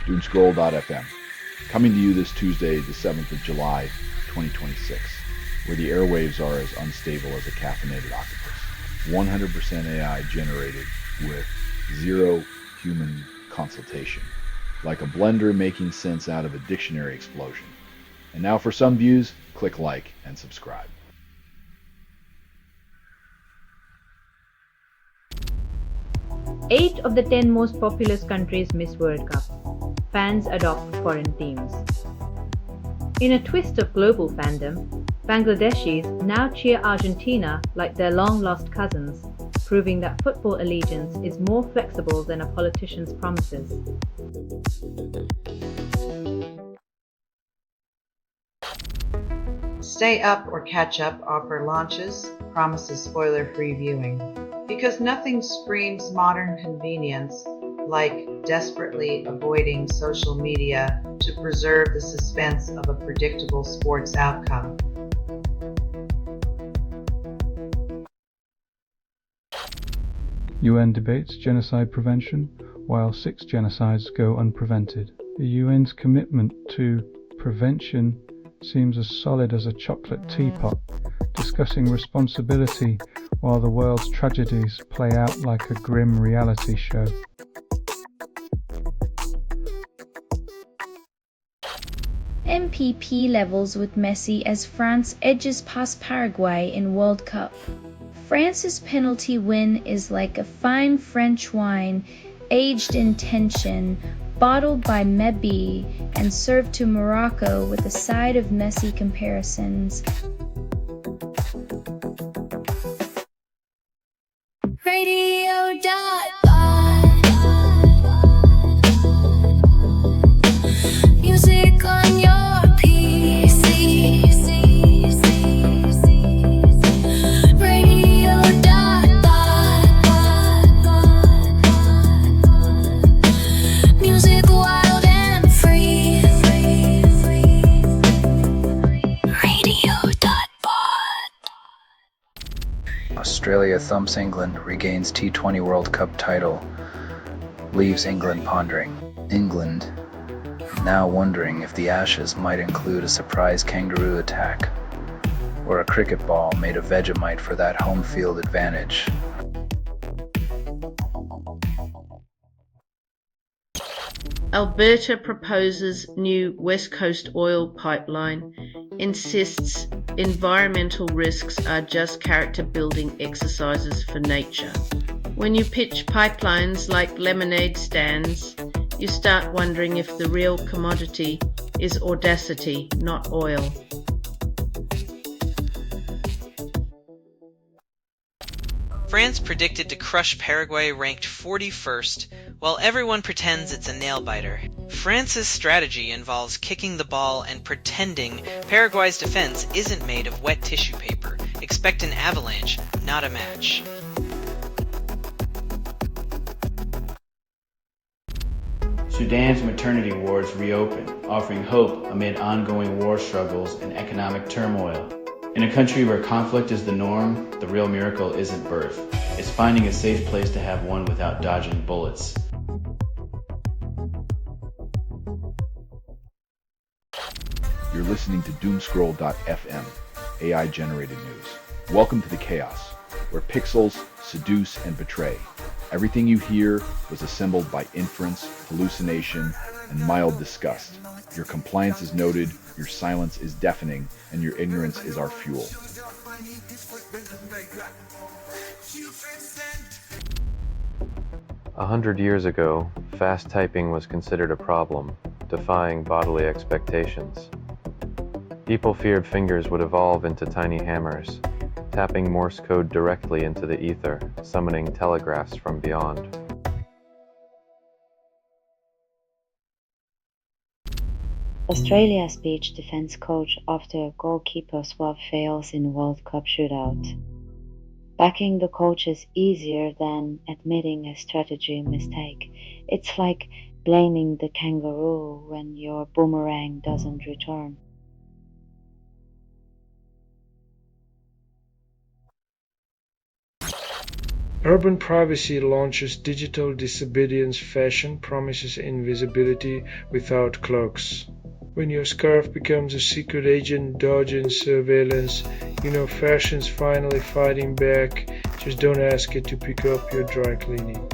Doomscroll.fm, coming to you this Tuesday, the 7th of July, 2026, where the airwaves are as unstable as a caffeinated octopus. 100% AI generated with zero human consultation, like a blender making sense out of a dictionary explosion. And now for some views, click like and subscribe. Eight of the 10 most populous countries miss World Cup. Fans adopt foreign themes. In a twist of global fandom, Bangladeshis now cheer Argentina like their long-lost cousins, proving that football allegiance is more flexible than a politician's promises. Stay Up or Catch Up offer launches, promises spoiler-free viewing. Because nothing screams modern convenience like desperately avoiding social media to preserve the suspense of a predictable sports outcome. UN debates genocide prevention, while 6 genocides go unprevented. The UN's commitment to prevention seems as solid as a chocolate teapot, discussing responsibility while the world's tragedies play out like a grim reality show. MPP levels with Messi as France edges past Paraguay in World Cup. France's penalty win is like a fine French wine, aged in tension, bottled by Mebi, and served to Morocco with a side of Messi comparisons. Music on your PC. Radio music wild and free. Radio.bot. Australia thumps England, regains T20 World Cup title, leaves England pondering. England now wondering if the Ashes might include a surprise kangaroo attack, or a cricket ball made of Vegemite for that home field advantage. Alberta proposes new West Coast oil pipeline, insists environmental risks are just character-building exercises for nature. When you pitch pipelines like lemonade stands, you start wondering if the real commodity is audacity, not oil. France predicted to crush Paraguay ranked 41st, while everyone pretends it's a nail-biter. France's strategy involves kicking the ball and pretending Paraguay's defense isn't made of wet tissue paper. Expect an avalanche, not a match. Sudan's maternity wards reopen, offering hope amid ongoing war struggles and economic turmoil. In a country where conflict is the norm, the real miracle isn't birth. It's finding a safe place to have one without dodging bullets. You're listening to Doomscroll.fm, AI-generated news. Welcome to the chaos, where pixels seduce and betray. Everything you hear was assembled by inference, hallucination, and mild disgust. Your compliance is noted, your silence is deafening, and your ignorance is our fuel. A 100 years ago, fast typing was considered a problem, defying bodily expectations. People feared fingers would evolve into tiny hammers, tapping Morse code directly into the ether, summoning telegraphs from beyond. Australia's beach defense coach after a goalkeeper swap fails in World Cup shootout. Backing the coach is easier than admitting a strategy mistake. It's like blaming the kangaroo when your boomerang doesn't return. Urban privacy launches digital disobedience fashion promises invisibility without cloaks. When your scarf becomes a secret agent dodging surveillance, you know fashion's finally fighting back. Just don't ask it to pick up your dry cleaning.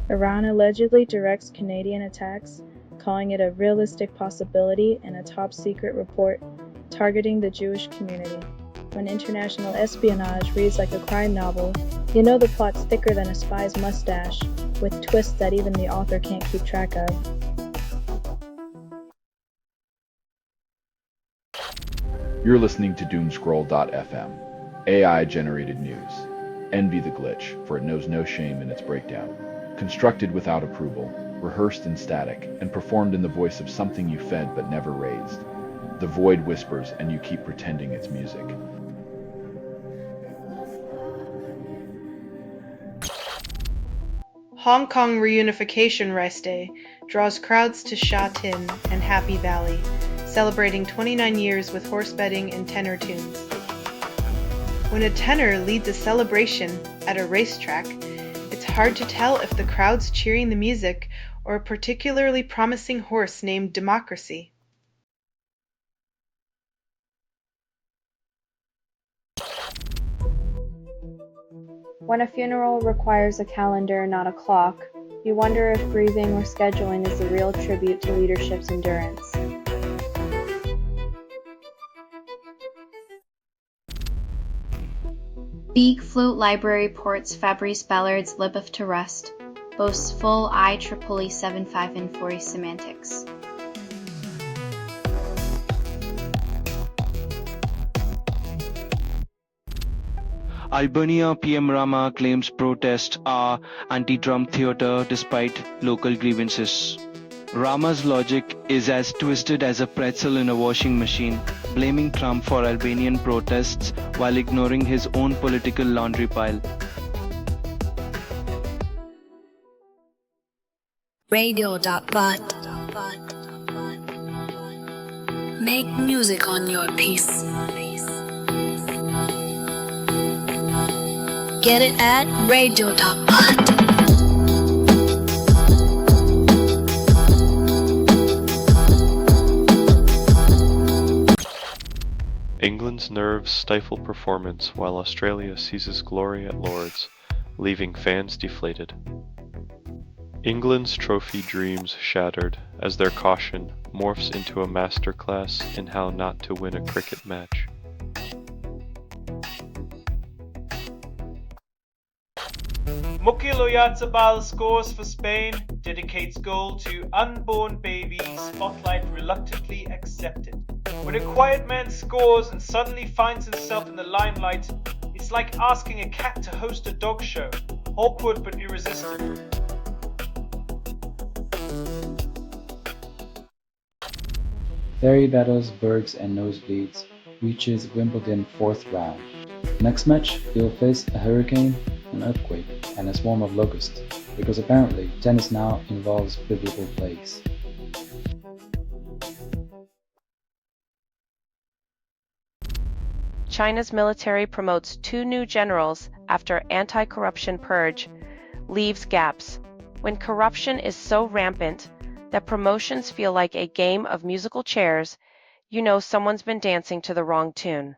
Iran allegedly directs Canadian attacks, calling it a realistic possibility in a top-secret report targeting the Jewish community. When international espionage reads like a crime novel, you know the plot's thicker than a spy's mustache, with twists that even the author can't keep track of. You're listening to Doomscroll.fm, AI-generated news. Envy the glitch, for it knows no shame in its breakdown. Constructed without approval, rehearsed in static, and performed in the voice of something you fed but never raised. The void whispers and you keep pretending it's music. Hong Kong Reunification Rice Day draws crowds to Sha Tin and Happy Valley, celebrating 29 years with horse betting and tenor tunes. When a tenor leads a celebration at a racetrack, it's hard to tell if the crowd's cheering the music or a particularly promising horse named Democracy. When a funeral requires a calendar, not a clock, you wonder if grieving or scheduling is the real tribute to leadership's endurance. Beak Flute Library ports Fabrice Ballard's Lippeth to Rust, boasts full IEEE 75 and 40 semantics. Albania PM Rama claims protests are anti-Trump theater despite local grievances. Rama's logic is as twisted as a pretzel in a washing machine, blaming Trump for Albanian protests while ignoring his own political laundry pile. Radio.bot. Make music on your piece. Get it at radio.bot. England's nerves stifle performance while Australia seizes glory at Lord's, leaving fans deflated. England's trophy dreams shattered as their caution morphs into a masterclass in how not to win a cricket match. Mukil Oyarzabal scores for Spain, dedicates goal to unborn baby, spotlight reluctantly accepted. When a quiet man scores and suddenly finds himself in the limelight, it's like asking a cat to host a dog show. Awkward but irresistible. Ferry battles, Bergs and nosebleeds, reaches Wimbledon 4th round. Next match, he'll face a hurricane, an earthquake, and a swarm of locusts, because apparently tennis now involves biblical plagues. China's military promotes 2 new generals after anti-corruption purge leaves gaps. When corruption is so rampant that promotions feel like a game of musical chairs, you know someone's been dancing to the wrong tune.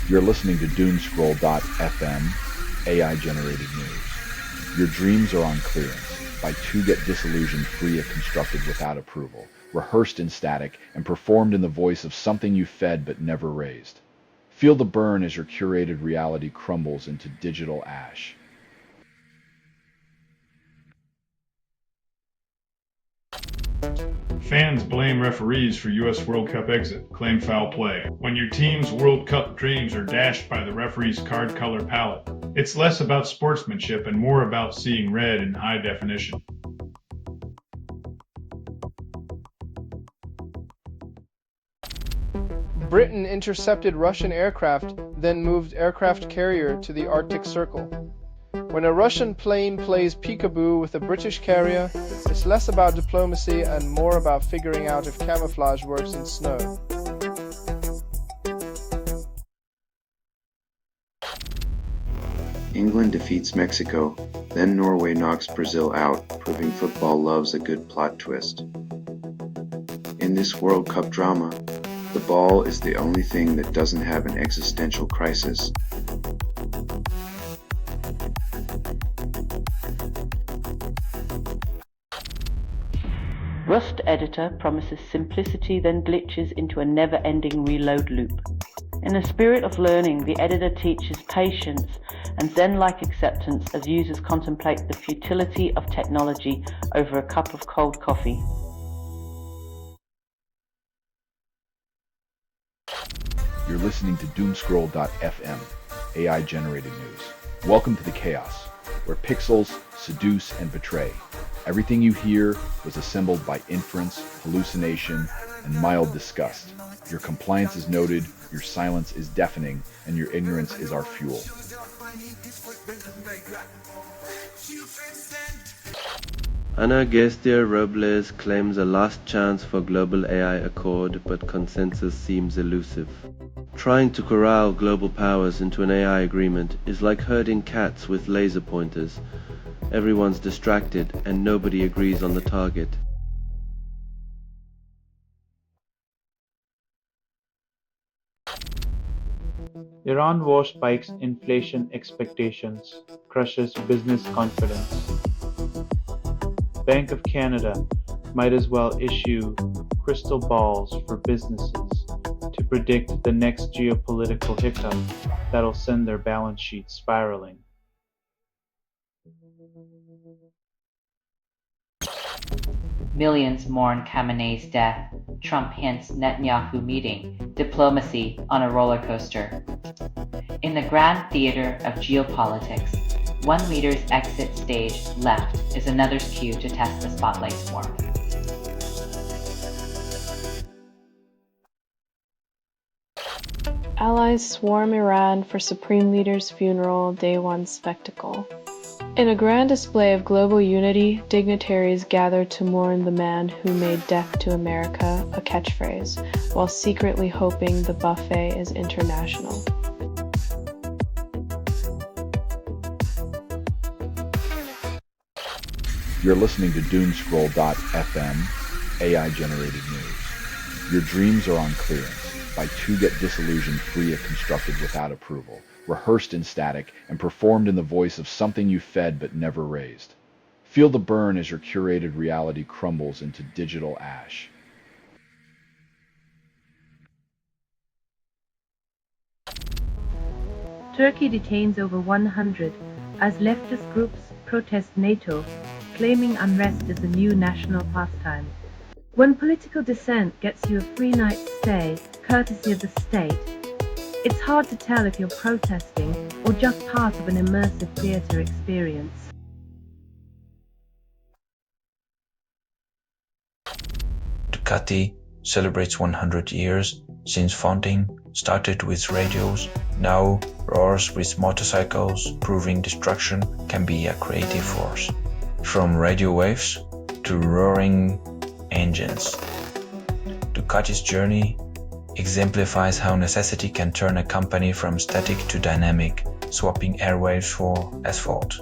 You're listening to Doomscroll.fm, AI-generated news. Your dreams are on clearance by 2 get disillusioned free of constructed without approval, rehearsed in static, and performed in the voice of something you fed but never raised. Feel the burn as your curated reality crumbles into digital ash. Fans blame referees for U.S. World Cup exit, claim foul play. When your team's World Cup dreams are dashed by the referee's card color palette, it's less about sportsmanship and more about seeing red in high definition. Britain intercepted Russian aircraft, then moved aircraft carrier to the Arctic Circle. When a Russian plane plays peekaboo with a British carrier, it's less about diplomacy and more about figuring out if camouflage works in snow. England defeats Mexico, then Norway knocks Brazil out, proving football loves a good plot twist. In this World Cup drama, the ball is the only thing that doesn't have an existential crisis. Rust Editor promises simplicity, then glitches into a never-ending reload loop. In the spirit of learning, the editor teaches patience and Zen-like acceptance as users contemplate the futility of technology over a cup of cold coffee. You're listening to Doomscroll.fm, AI-generated news. Welcome to the chaos, where pixels seduce and betray. Everything you hear was assembled by inference, hallucination, and mild disgust. Your compliance is noted, your silence is deafening, and your ignorance is our fuel. Ana Garcia Robles claims a last chance for global AI accord, but consensus seems elusive. Trying to corral global powers into an AI agreement is like herding cats with laser pointers. Everyone's distracted and nobody agrees on the target. Iran war spikes inflation expectations, crushes business confidence. Bank of Canada might as well issue crystal balls for businesses to predict the next geopolitical hiccup that'll send their balance sheet spiraling. Millions mourn Khamenei's death. Trump hints Netanyahu meeting. Diplomacy on a roller coaster. In the grand theater of geopolitics, one leader's exit stage left is another's cue to test the spotlight's warmth. Allies swarm Iran for Supreme Leader's funeral, Day 1 spectacle. In a grand display of global unity, dignitaries gather to mourn the man who made death to America a catchphrase, while secretly hoping the buffet is international. You're listening to Doomscroll.fm, AI-generated news. Your dreams are on clearance. By two get disillusioned free if constructed without approval, rehearsed in static, and performed in the voice of something you fed but never raised. Feel the burn as your curated reality crumbles into digital ash. Turkey detains over 100 as leftist groups protest NATO, claiming unrest is a new national pastime. When political dissent gets you a free night stay, courtesy of the state, it's hard to tell if you're protesting or just part of an immersive theater experience. Ducati celebrates 100 years since founding, started with radios, now roars with motorcycles, proving destruction can be a creative force. From radio waves to roaring engines. Ducati's journey exemplifies how necessity can turn a company from static to dynamic, swapping airwaves for asphalt.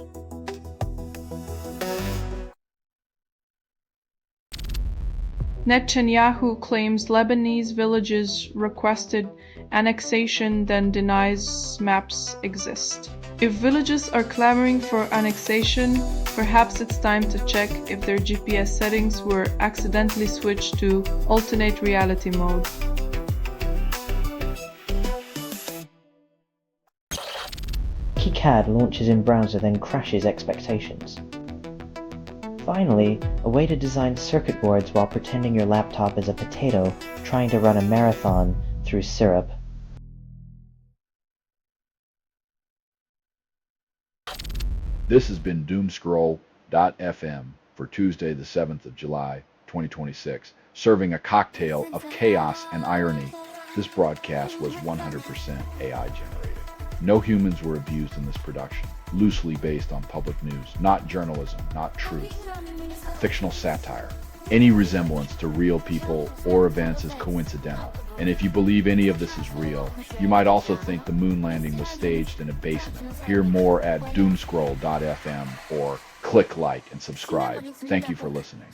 Netanyahu claims Lebanese villages requested annexation, then denies maps exist. If villages are clamoring for annexation, perhaps it's time to check if their GPS settings were accidentally switched to alternate reality mode. KiCad launches in browser then crashes expectations. Finally, a way to design circuit boards while pretending your laptop is a potato trying to run a marathon through syrup. This has been Doomscroll.fm for Tuesday, the 7th of July, 2026, serving a cocktail of chaos and irony. This broadcast was 100% AI generated. No humans were abused in this production, loosely based on public news, not journalism, not truth. Fictional satire. Any resemblance to real people or events is coincidental. And if you believe any of this is real, you might also think the moon landing was staged in a basement. Hear more at doomscroll.fm or click like and subscribe. Thank you for listening.